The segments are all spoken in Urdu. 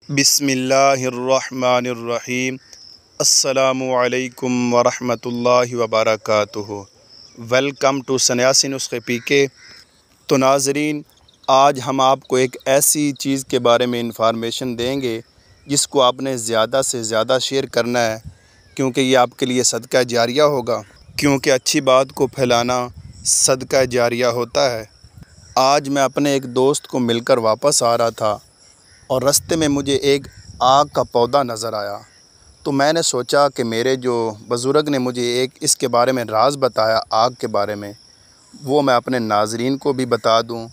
بسم اللہ الرحمن الرحیم۔ السلام علیکم ورحمۃ اللہ وبرکاتہ۔ ویلکم ٹو سنیاسی نسخے پی کے۔ تو ناظرین، آج ہم آپ کو ایک ایسی چیز کے بارے میں انفارمیشن دیں گے جس کو آپ نے زیادہ سے زیادہ شیئر کرنا ہے، کیونکہ یہ آپ کے لیے صدقہ جاریہ ہوگا، کیونکہ اچھی بات کو پھیلانا صدقہ جاریہ ہوتا ہے۔ آج میں اپنے ایک دوست کو مل کر واپس آ رہا تھا اور رستے میں مجھے ایک آگ کا پودا نظر آیا، تو میں نے سوچا کہ میرے جو بزرگ نے مجھے ایک اس کے بارے میں راز بتایا آگ کے بارے میں، وہ میں اپنے ناظرین کو بھی بتا دوں،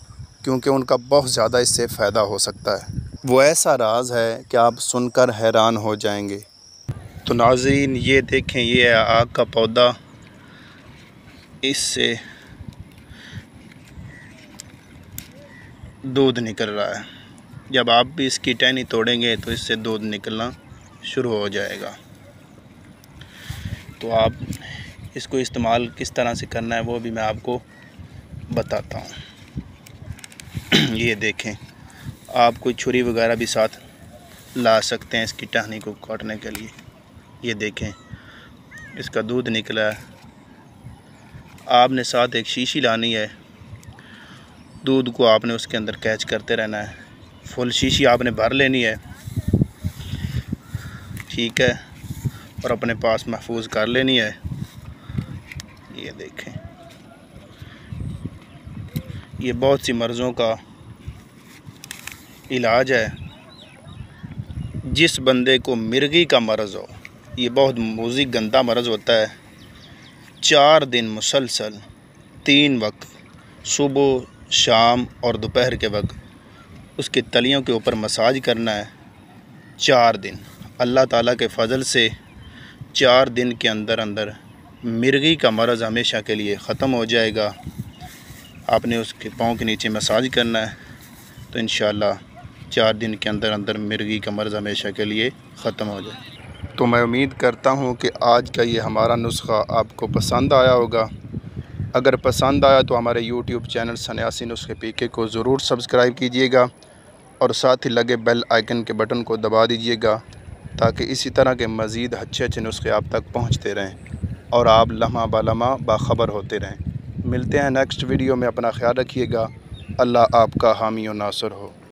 کیونکہ ان کا بہت زیادہ اس سے فائدہ ہو سکتا ہے۔ وہ ایسا راز ہے کہ آپ سن کر حیران ہو جائیں گے۔ تو ناظرین، یہ دیکھیں، یہ ہے آگ کا پودا۔ اس سے دودھ نکل رہا ہے۔ جب آپ بھی اس کی ٹہنی توڑیں گے تو اس سے دودھ نکلنا شروع ہو جائے گا۔ تو آپ اس کو استعمال کس طرح سے کرنا ہے وہ بھی میں آپ کو بتاتا ہوں۔ یہ دیکھیں، آپ کوئی چھری وغیرہ بھی ساتھ لا سکتے ہیں اس کی ٹہنی کو کاٹنے کے لیے۔ یہ دیکھیں، اس کا دودھ نکلا ہے۔ آپ نے ساتھ ایک شیشی لانی ہے، دودھ کو آپ نے اس کے اندر کیچ کرتے رہنا ہے۔ فل شیشی آپ نے بھر لینی ہے، ٹھیک ہے، اور اپنے پاس محفوظ کر لینی ہے۔ یہ دیکھیں، یہ بہت سی مرضوں کا علاج ہے۔ جس بندے کو مرگی کا مرض ہو، یہ بہت موذی گندا مرض ہوتا ہے، 4 دن مسلسل 3 وقت صبح، شام اور دوپہر کے وقت اس کی تلیوں کے اوپر مساج کرنا ہے 4 دن۔ اللہ تعالیٰ کے فضل سے 4 دن کے اندر اندر مرگی کا مرض ہمیشہ کے لیے ختم ہو جائے گا۔ آپ نے اس کے پاؤں کے نیچے مساج کرنا ہے تو انشاءاللہ 4 دن کے اندر اندر مرگی کا مرض ہمیشہ کے لیے ختم ہو جائے۔ تو میں امید کرتا ہوں کہ آج کا یہ ہمارا نسخہ آپ کو پسند آیا ہوگا۔ اگر پسند آیا تو ہمارے یوٹیوب چینل سنیاسی نسخے پی کے کو ضرور سبسکرائب کیجیے گا اور ساتھ ہی لگے بیل آئیکن کے بٹن کو دبا دیجیے گا، تاکہ اسی طرح کے مزید اچھے نسخے آپ تک پہنچتے رہیں اور آپ لمحہ بلمحہ باخبر ہوتے رہیں۔ ملتے ہیں نیکسٹ ویڈیو میں، اپنا خیال رکھیے گا۔ اللہ آپ کا حامی و ناصر ہو۔